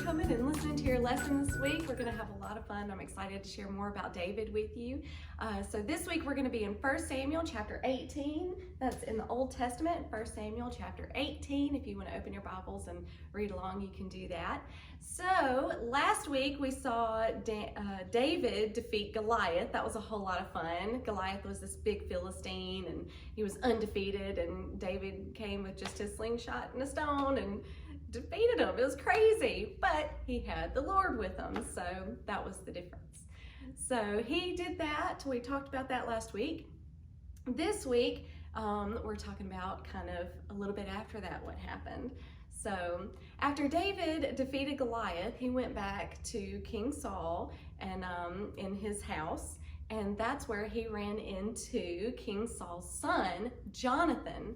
coming and listening to your lesson this week. We're going to have a lot of fun. I'm excited to share more about David with you. So this week we're going to be in 1 Samuel chapter 18. That's in the Old Testament, 1 Samuel chapter 18. If you want to open your Bibles and read along, you can do that. So last week we saw David defeat Goliath. That was a whole lot of fun. Goliath was this big Philistine and he was undefeated, and David came with just his slingshot and a stone and defeated him. It was crazy, but he had the Lord with him, so that was the difference. So he did that. We talked about that last week. This week, we're talking about kind of a little bit after that, what happened. So after David defeated Goliath, he went back to King Saul and in his house, and that's where he ran into King Saul's son, Jonathan.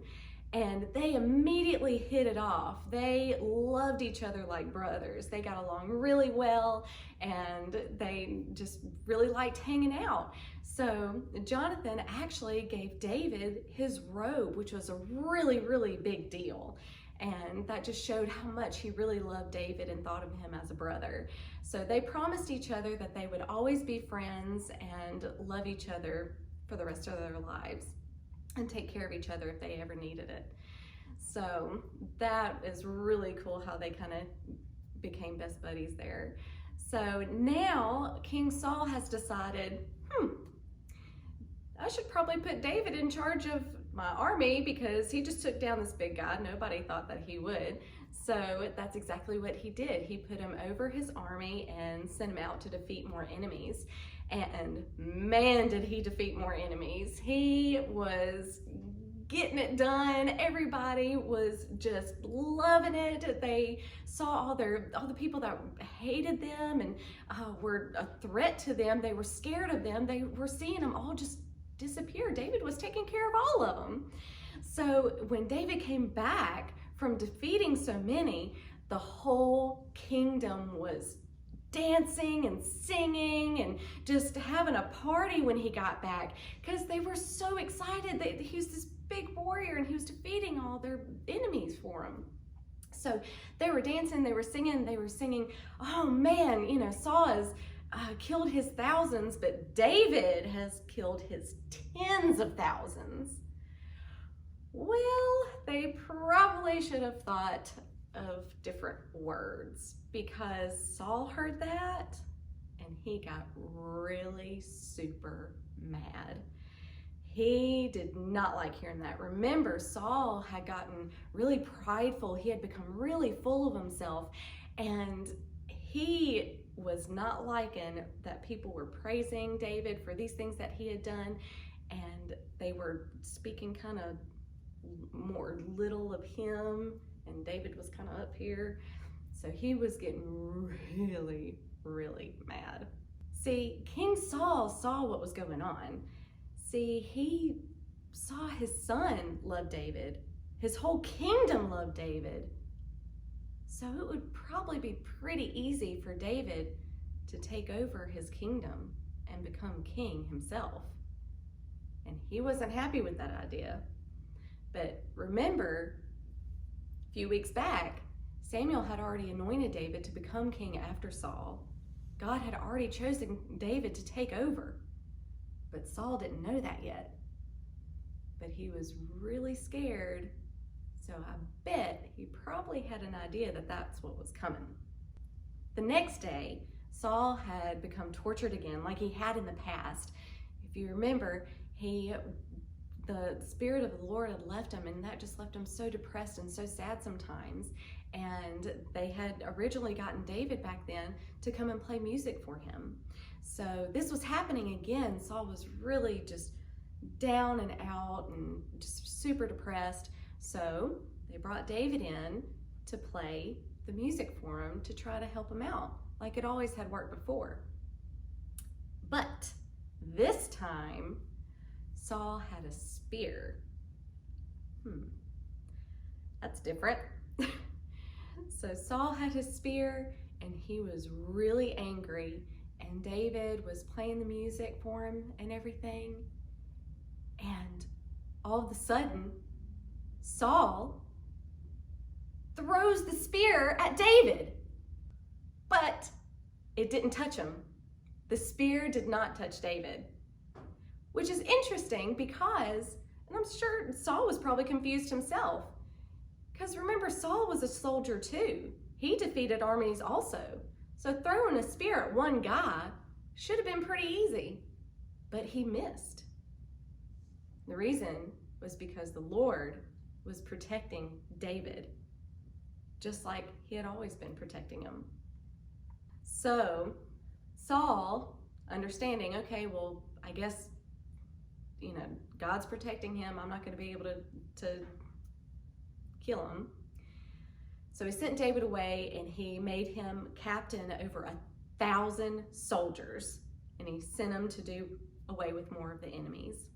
And they immediately hit it off. They loved each other like brothers. They got along really well, and they just really liked hanging out. So Jonathan actually gave David his robe, which was a really, really big deal. And that just showed how much he really loved David and thought of him as a brother. So they promised each other that they would always be friends and love each other for the rest of their lives and take care of each other if they ever needed it. So that is really cool how they kind of became best buddies there. So now King Saul has decided, I should probably put David in charge of my army because he just took down this big guy. Nobody thought that he would. So that's exactly what he did. He put him over his army and sent him out to defeat more enemies. And man, did he defeat more enemies. He was getting it done. Everybody was just loving it. They saw all the people that hated them and were a threat to them. They were scared of them. They were seeing them all just disappear. David was taking care of all of them. So when David came back from defeating so many, the whole kingdom was dancing and singing and just having a party when he got back because they were so excited that he was this big warrior and he was defeating all their enemies for him. So they were dancing, they were singing, oh man, Saul has killed his thousands, but David has killed his tens of thousands. Well, they probably should have thought of different words because Saul heard that and he got really super mad. He did not like hearing that. Remember, Saul had gotten really prideful. He had become really full of himself, and he was not liking that people were praising David for these things that he had done, and they were speaking kind of more little of him, and David was kind of up here. So he was getting really, really mad. See, King Saul saw what was going on. See, he saw his son love David. His whole kingdom loved David. So it would probably be pretty easy for David to take over his kingdom and become king himself. And he wasn't happy with that idea. But remember, a few weeks back, Samuel had already anointed David to become king after Saul. God had already chosen David to take over, but Saul didn't know that yet. But he was really scared, so I bet he probably had an idea that that's what was coming. The next day, Saul had become tortured again like he had in the past. If you remember, the Spirit of the Lord had left him, and that just left him so depressed and so sad sometimes. And they had originally gotten David back then to come and play music for him. So this was happening again. Saul was really just down and out and just super depressed. So they brought David in to play the music for him to try to help him out, like it always had worked before. But this time, Saul had a spear. That's different. So Saul had his spear and he was really angry, and David was playing the music for him and everything. And all of a sudden, Saul throws the spear at David. but it didn't touch him. The spear did not touch David, which is interesting because, and I'm sure Saul was probably confused himself, because remember, Saul was a soldier too. He defeated armies also. So throwing a spear at one guy should have been pretty easy, but he missed. The reason was because the Lord was protecting David, just like he had always been protecting him. So Saul, understanding, okay, well, I guess, God's protecting him. I'm not going to be able to kill him. So he sent David away and he made him captain over 1,000 soldiers, and he sent him to do away with more of the enemies.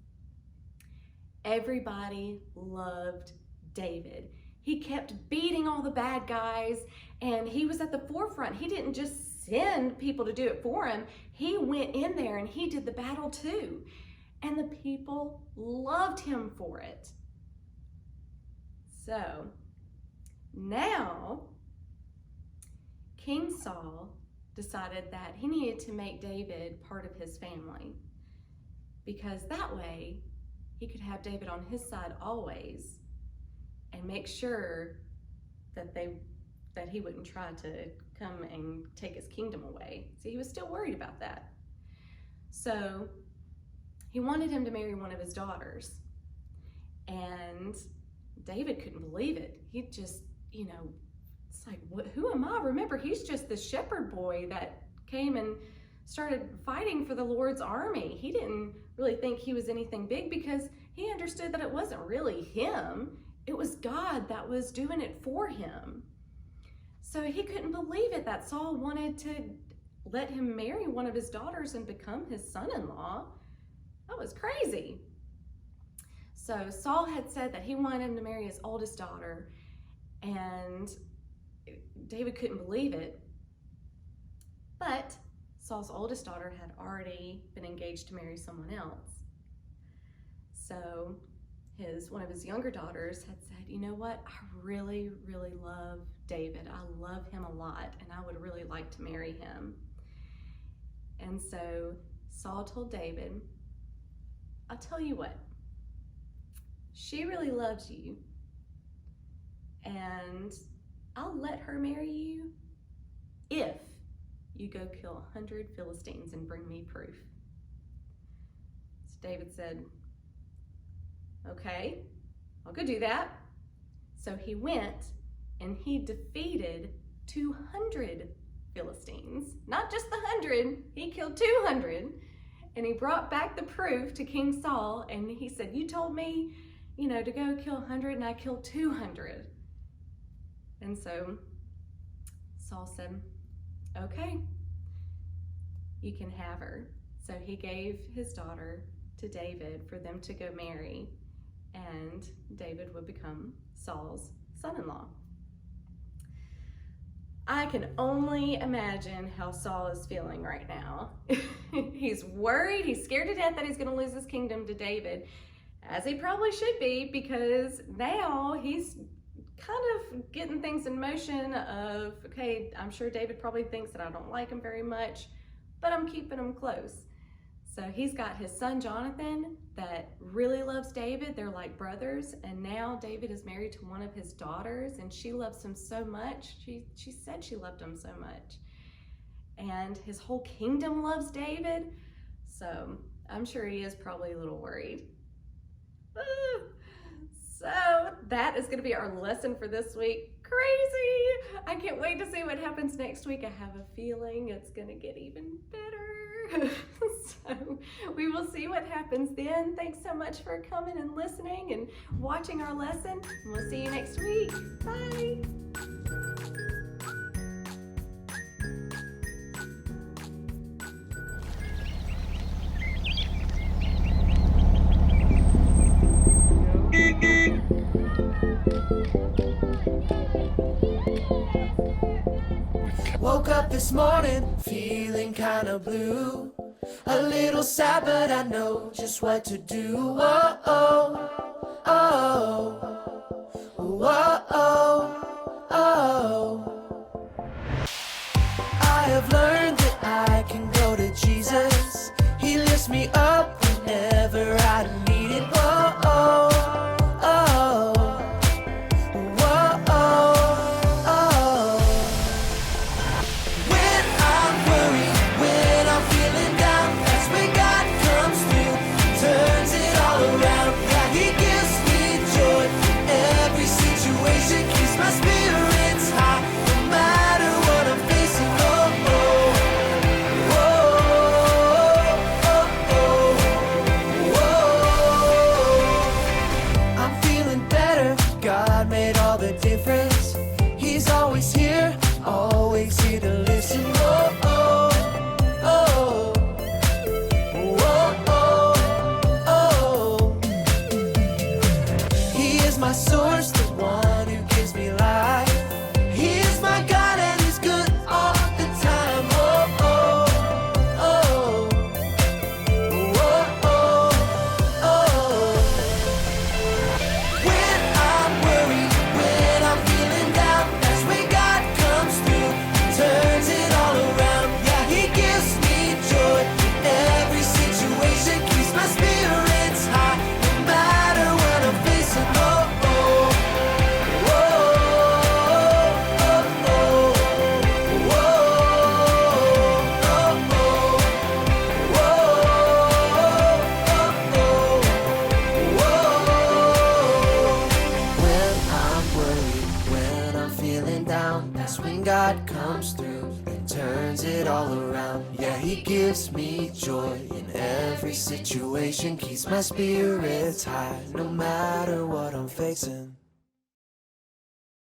Everybody loved David. He kept beating all the bad guys, and he was at the forefront. He didn't just send people to do it for him. He went in there and he did the battle too. And the people loved him for it. So now King Saul decided that he needed to make David part of his family, because that way he could have David on his side always and make sure that he wouldn't try to come and take his kingdom away. See, he was still worried about that. So he wanted him to marry one of his daughters. And David couldn't believe it. He just, it's like, who am I? Remember, he's just the shepherd boy that came and started fighting for the Lord's army. He didn't really think he was anything big, because he understood that it wasn't really him. It was God that was doing it for him. So he couldn't believe it that Saul wanted to let him marry one of his daughters and become his son-in-law. That was crazy. So Saul had said that he wanted him to marry his oldest daughter, and David couldn't believe it. But Saul's oldest daughter had already been engaged to marry someone else. So one of his younger daughters had said, you know what, I really, really love David. I love him a lot, and I would really like to marry him. And so Saul told David, I'll tell you what, she really loves you, and I'll let her marry you if you go kill 100 Philistines and bring me proof. So David said, okay, I'll go do that. So he went and he defeated 200 Philistines, not just the 100, he killed 200. And he brought back the proof to King Saul, and he said, you told me, to go kill 100, and I killed 200. And so Saul said, okay, you can have her. So he gave his daughter to David for them to go marry, and David would become Saul's son-in-law. I can only imagine how Saul is feeling right now. He's worried, he's scared to death that he's going to lose his kingdom to David, as he probably should be, because now he's kind of getting things in motion of, okay, I'm sure David probably thinks that I don't like him very much, but I'm keeping him close. So he's got his son Jonathan that really loves David. They're like brothers, and now David is married to one of his daughters, and she loves him so much. She said she loved him so much. And his whole kingdom loves David, so I'm sure he is probably a little worried. So that is going to be our lesson for this week. Crazy! I can't wait to see what happens next week. I have a feeling it's going to get even better. So we will see what happens then. Thanks so much for coming and listening and watching our lesson. We'll see you next week. Bye! Woke up this morning feeling kinda blue, a little sad, but I know just what to do. Whoa, oh, oh, whoa, oh, oh. is my source, the one who gives me life. He is my God and he's good all the time. Oh, oh, oh, oh, oh, oh. When I'm worried, when I'm feeling down, that's when God comes through, turns it all around. Yeah, he gives me joy in every situation, keeps my spirits high, no matter what I'm facing. Oh, oh, oh, oh, oh, oh, oh, when I'm worried, when I'm feeling down, that's when God comes through and turns it all around. Yeah, he gives me joy in every situation, keeps my spirits high, no matter what I'm facing.